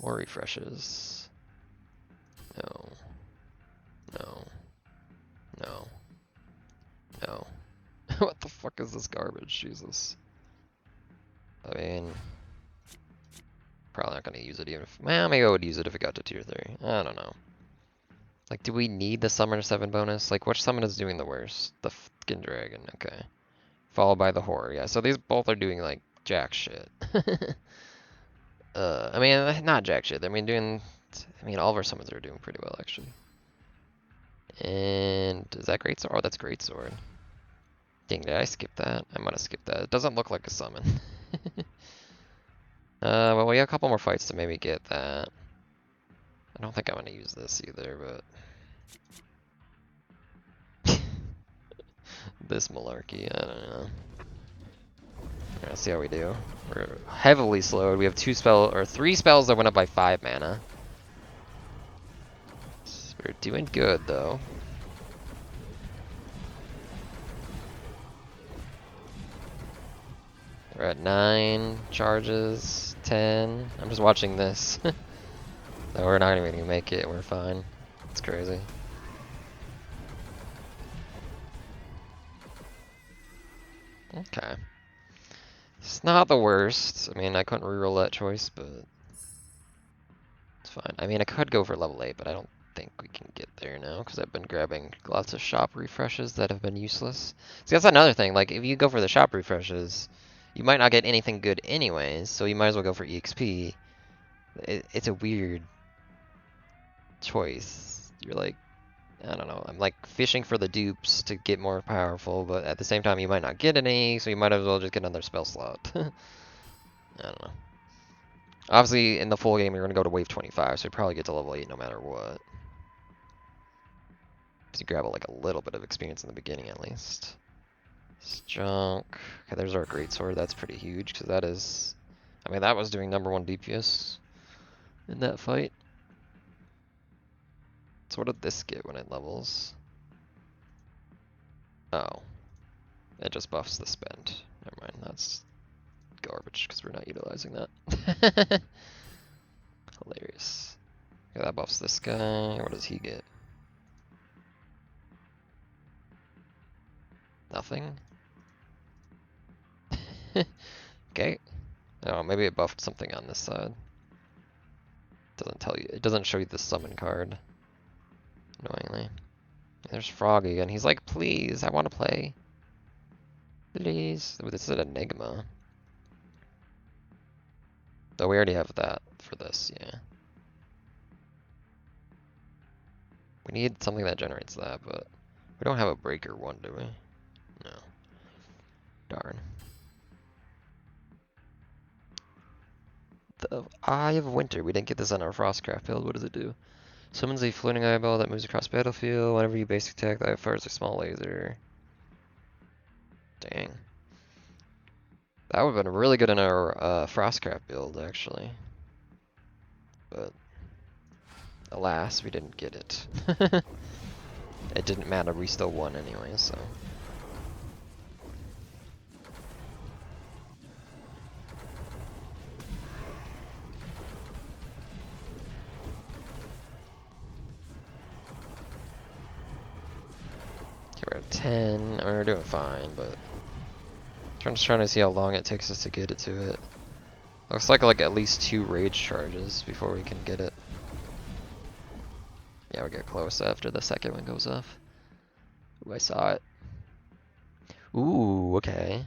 More refreshes. No. No. No. No. What the fuck is this garbage? Jesus. I mean, probably not gonna use it even if, well, maybe I would use it if it got to tier 3. I don't know. Like, do we need the Summoner 7 bonus? Like, which summon is doing the worst? The fucking dragon, okay. Followed by the horror, yeah. So these both are doing, like, jack shit. I mean, not jack shit. I mean, all of our summons are doing pretty well, actually. And is that Great Sword? Oh, that's Great Sword. Dang, did I skip that? I might have skipped that. It doesn't look like a summon. Well, we got a couple more fights to maybe get that. I don't think I'm gonna use this either, but this malarkey, I don't know. Alright, let's see how we do. We're heavily slowed. We have 3 spells that went up by 5 mana. So we're doing good though. We're at 9 charges, 10. I'm just watching this. No, we're not even gonna make it. We're fine. It's crazy. Okay. It's not the worst. I mean, I couldn't reroll that choice, but it's fine. I mean, I could go for level 8, but I don't think we can get there now because I've been grabbing lots of shop refreshes that have been useless. See, that's another thing. Like, if you go for the shop refreshes, you might not get anything good anyways, so you might as well go for EXP. It's a weird choice. You're like, I don't know, I'm like fishing for the dupes to get more powerful, but at the same time you might not get any, so you might as well just get another spell slot. I don't know. Obviously, in the full game, you're going to go to wave 25, so you probably get to level 8 no matter what. Because you grab like a little bit of experience in the beginning at least. It's junk. Okay, there's our greatsword. That's pretty huge, because that is... I mean, that was doing #1 DPS in that fight. So what did this get when it levels? Oh. It just buffs the spend. Never mind, that's garbage, because we're not utilizing that. Hilarious. Okay, that buffs this guy. What does he get? Nothing? Okay. Oh, maybe it buffed something on this side. Doesn't tell you. It doesn't show you the summon card. Annoyingly. There's Frog again. He's like, please, I want to play. Please. Ooh, this is an Enigma. Oh, we already have that for this, yeah. We need something that generates that, but we don't have a breaker one, do we? No. Darn. The Eye of Winter. We didn't get this on our Frostcraft build. What does it do? Summons a floating eyeball that moves across battlefield. Whenever you basic attack, that fires a small laser. Dang. That would have been really good in our Frostcraft build, actually. But, alas, we didn't get it. It didn't matter, we still won anyway, so. Okay, we're at 10. I mean, we're doing fine, but I'm just trying to see how long it takes us to get it to it. Looks like at least 2 rage charges before we can get it. Yeah, we get close after the second one goes off. Ooh, I saw it. Ooh, okay.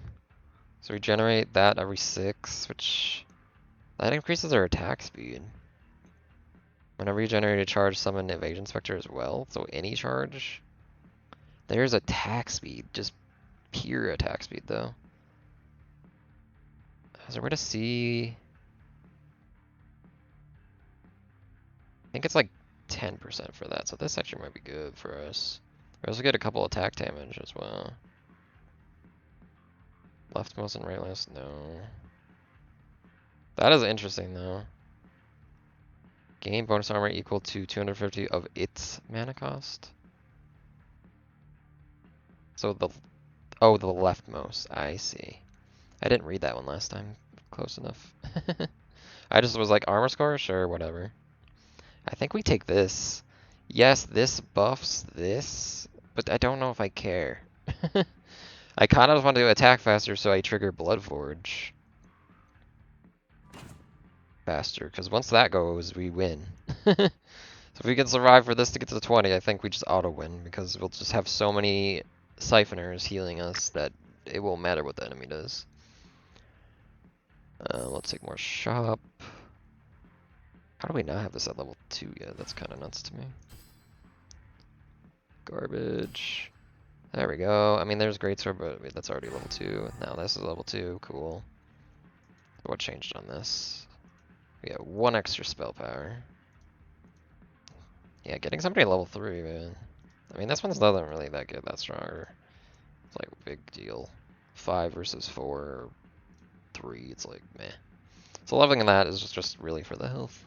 So we generate that every 6, which that increases our attack speed. Whenever you generate a charge, summon Evasion Spectre as well. So any charge. There's attack speed, just pure attack speed though. Is there a way to see? I think it's like 10% for that, so this actually might be good for us. We also get a couple attack damage as well. Leftmost and rightmost, no. That is interesting though. Gain bonus armor equal to 250 of its mana cost. So the leftmost, I see. I didn't read that one last time close enough. I just was like, armor score? Sure, whatever. I think we take this. Yes, this buffs this, but I don't know if I care. I kind of just want to attack faster, so I trigger Blood Forge. faster, because once that goes, we win. So if we can survive for this to get to the 20, I think we just auto-win, because we'll just have so many siphoners healing us that it won't matter what the enemy does. Let's take more shop. How do we not have this at level 2 yet? That's kind of nuts to me. Garbage. There we go. I mean, there's Greatsword, but that's already level 2. Now this is level 2. Cool. What changed on this? We got 1 extra spell power. Yeah, getting somebody at level 3, man. I mean, this one's not really that good, that stronger. It's like a big deal. 5 versus 4, 3, it's like, meh. So leveling that is just really for the health,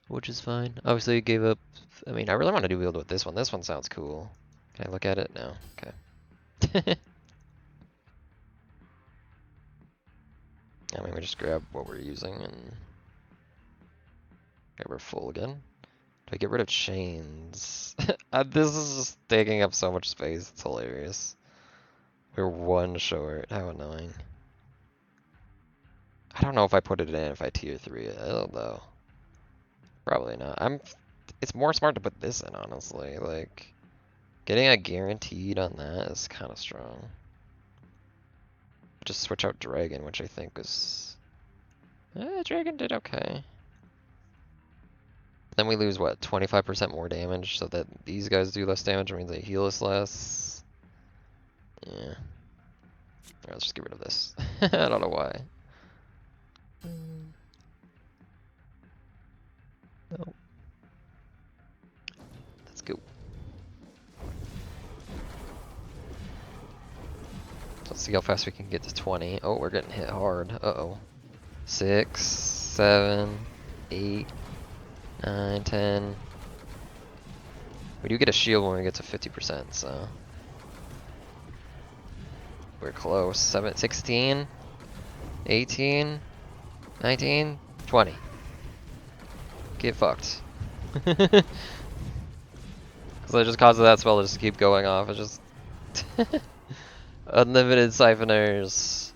which is fine. Obviously, I gave up. I mean, I really want to do build with this one. This one sounds cool. Can I look at it? No. Okay. I mean, we just grab what we're using and grab our full again. Do I get rid of chains? This is just taking up so much space. It's hilarious. We're 1 short. How annoying. I don't know if I put it in if I tier 3 it. I don't know. Probably not. It's more smart to put this in, honestly. Like, getting a guaranteed on that is kind of strong. Just switch out Dragon, which I think was... Dragon did okay. Then we lose, what, 25% more damage, so that these guys do less damage, means they heal us less. Yeah. Alright, let's just get rid of this. I don't know why. No. Let's go. Let's see how fast we can get to 20. Oh, we're getting hit hard. Uh-oh. 6, 7, 8, 9, 10. We do get a shield when we get to 50%, so... We're close. 16, 18, 19, 20. Get fucked. Because I just caused that spell to just keep going off. It's just... Unlimited siphoners.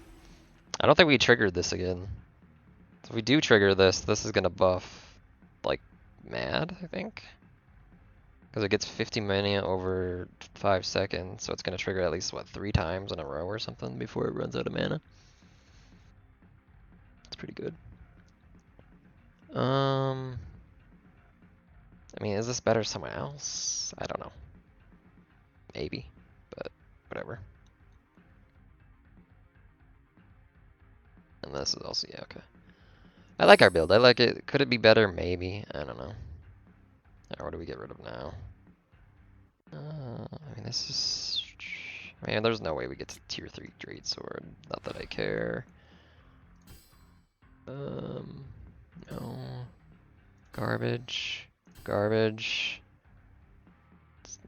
I don't think we triggered this again. If we do trigger this, this is gonna buff, like, mad, I think. Because it gets 50 mana over 5 seconds, so it's gonna trigger at least, what, 3 times in a row or something before it runs out of mana. It's pretty good. I mean, is this better somewhere else? I don't know. Maybe, but whatever. And this is also, yeah, okay. I like our build. I like it. Could it be better? Maybe. I don't know. Alright, what do we get rid of now? I mean, this is... Man, there's no way we get to tier 3 Greatsword. Not that I care. No. Garbage. Garbage.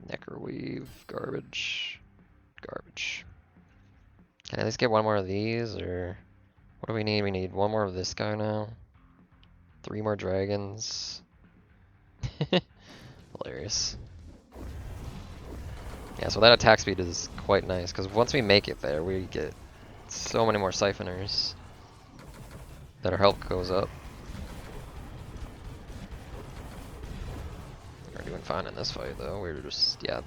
Necroweave. Garbage. Garbage. Can I at least get 1 more of these, or... What do we need? We need 1 more of this guy now. 3 more dragons. Hilarious. Yeah, so that attack speed is quite nice, because once we make it there, we get so many more siphoners that our health goes up. We're doing fine in this fight, though. We're just, yeah.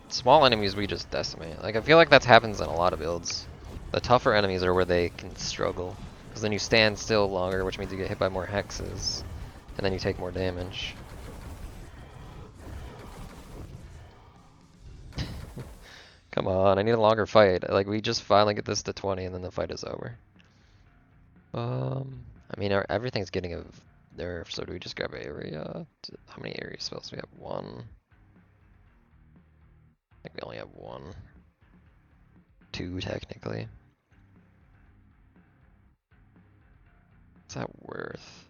Small enemies we just decimate. Like, I feel like that happens in a lot of builds. The tougher enemies are where they can struggle, because then you stand still longer, which means you get hit by more hexes, and then you take more damage. Come on, I need a longer fight. Like, we just finally get this to 20 and then the fight is over. I mean, everything's getting a nerf, so do we just grab area? How many area spells do we have? 1. I think we only have 1. 2, technically. What's that worth?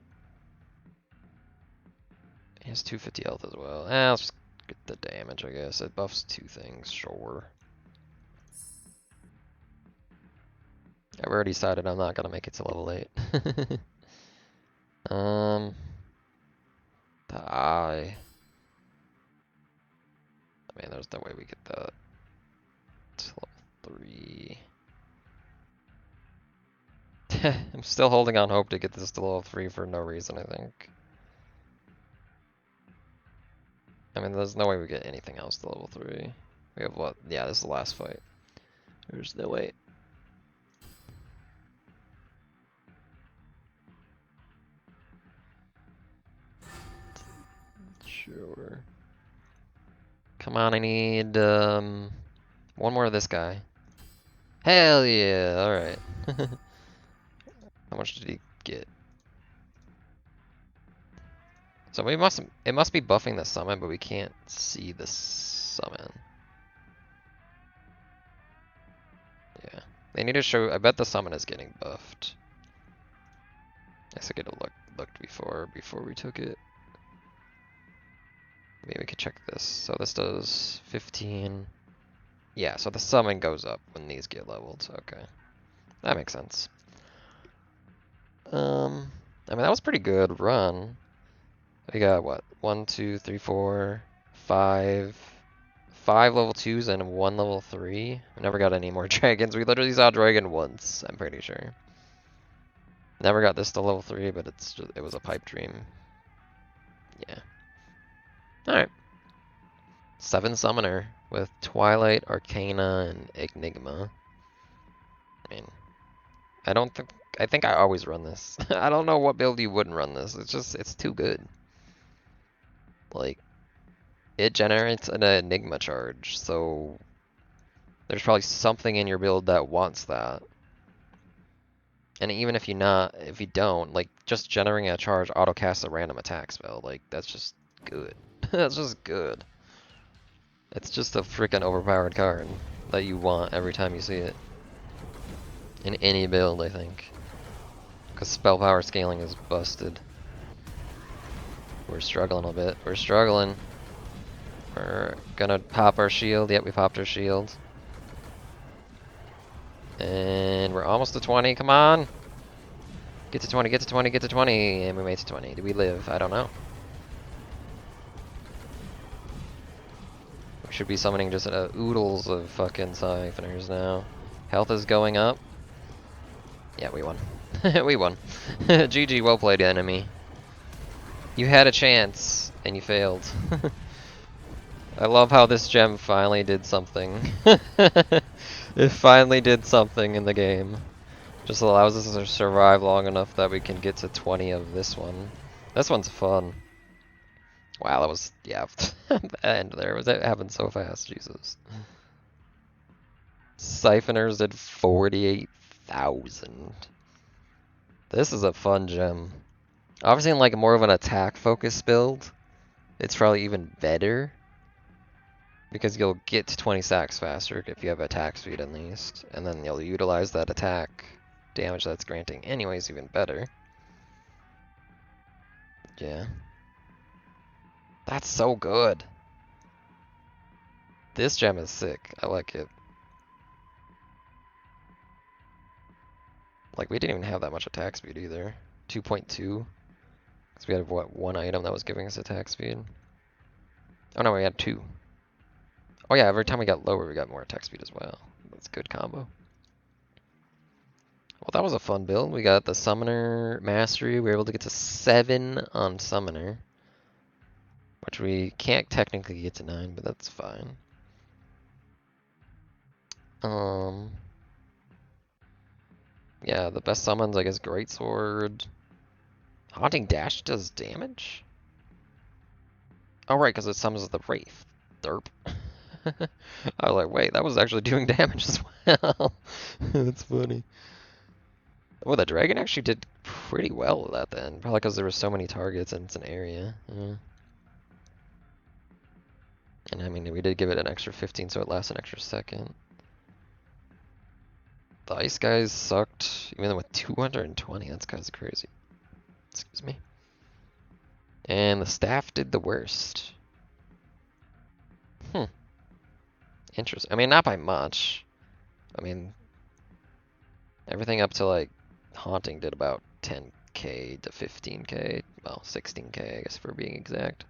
He has 250 health as well. Let's just get the damage, I guess. It buffs 2 things, sure. I've already decided I'm not gonna make it to level 8. The eye. I mean, there's no way we get that to level 3. I'm still holding on hope to get this to level 3 for no reason, I think. I mean, there's no way we get anything else to level 3. We have what? Yeah, this is the last fight. There's no way. Sure. Come on, I need one more of this guy. Hell yeah! Alright. How much did he get? So it must be buffing the summon, but we can't see the summon. Yeah. They need to show, I bet the summon is getting buffed. I guess I could have looked before we took it. Maybe we could check this. So this does 15. Yeah, so the summon goes up when these get leveled. Okay. That makes sense. I mean, that was a pretty good run. We got what? 1, 2, 3, 4, 5. 5 level 2s and 1 level 3. We never got any more dragons. We literally saw a dragon once, I'm pretty sure. Never got this to level 3, but it was a pipe dream. Yeah. Alright. 7 summoner with Twilight, Arcana, and Enigma. I mean, I think I always run this. I don't know what build you wouldn't run this. It's too good. Like, it generates an Enigma charge, so there's probably something in your build that wants that. And even if you don't, like, just generating a charge auto-casts a random attack spell. Like, that's just good. That's just good. It's just a freaking overpowered card that you want every time you see it. In any build, I think. Because spell power scaling is busted. We're struggling a bit. We're struggling. We're gonna pop our shield. Yep, we popped our shield. And we're almost to 20. Come on! Get to 20, get to 20, get to 20. And we made it to 20. Did we live? I don't know. We should be summoning just oodles of fucking siphoners now. Health is going up. Yeah, we won. We won. GG, well played, enemy. You had a chance, and you failed. I love how this gem finally did something. It finally did something in the game. Just allows us to survive long enough that we can get to 20 of this one. This one's fun. Wow, that was, yeah, the end there. It happened so fast, Jesus. Siphoners did 48,000. This is a fun gem. Obviously in like more of an attack focused build, it's probably even better. Because you'll get to 20 stacks faster if you have attack speed at least. And then you'll utilize that attack damage that's granting anyways even better. Yeah. That's so good. This gem is sick. I like it. Like, we didn't even have that much attack speed either. 2.2. Because we had, what, one item that was giving us attack speed? Oh no, we had 2. Oh yeah, every time we got lower, we got more attack speed as well. That's a good combo. Well, that was a fun build. We got the Summoner Mastery. We were able to get to 7 on Summoner. Which we can't technically get to 9, but that's fine. Yeah, the best summons, I guess, Greatsword. Haunting Dash does damage? Oh, right, because it summons the Wraith. Derp. I was like, wait, that was actually doing damage as well. That's funny. Oh, the dragon actually did pretty well with that then. Probably because there were so many targets and it's an area. Yeah. And I mean, we did give it an extra 15, so it lasts an extra second. The ice guys sucked, even with 220. That's kind of crazy. Excuse me. And the staff did the worst. Interesting. I mean, not by much. I mean, everything up to like Haunting did about 10k to 15k. Well, 16k, I guess, for being exact.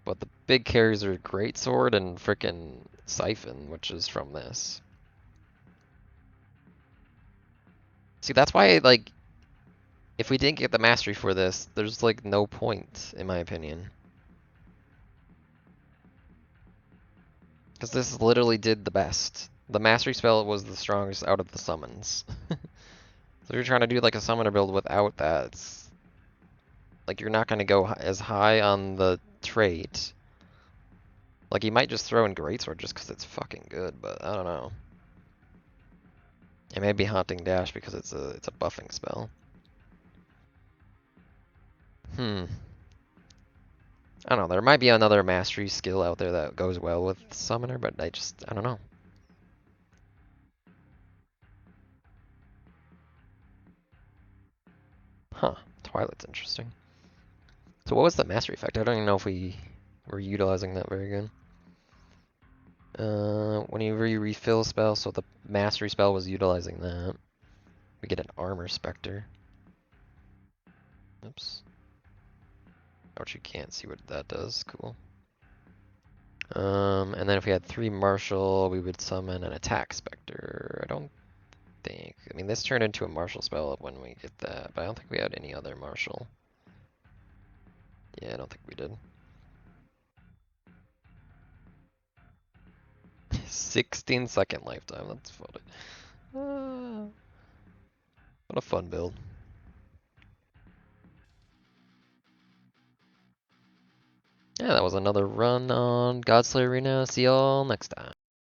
But the big carries are Greatsword and frickin' Siphon, which is from this. See, that's why, like, if we didn't get the mastery for this, there's, like, no point, in my opinion. Because this literally did the best. The mastery spell was the strongest out of the summons. So if you're trying to do, like, a summoner build without that, it's... Like, you're not going to go as high on the trait. Like, he might just throw in Greatsword just because it's fucking good, but I don't know. It may be Haunting Dash because it's a buffing spell. I don't know, there might be another mastery skill out there that goes well with Summoner, but I don't know. Huh, Twilight's interesting. So what was the mastery effect? I don't even know if we were utilizing that very good. When you refill a spell, so the mastery spell was utilizing that. We get an Armor Spectre. Oops. Ouch, you can't see what that does. Cool. And then if we had 3 Martial, we would summon an Attack Spectre. I don't think. I mean, this turned into a Martial spell when we get that, but I don't think we had any other Martial. Yeah, I don't think we did. 16-second lifetime, that's funny. What a fun build. Yeah, that was another run on Godslayer Arena. See y'all next time.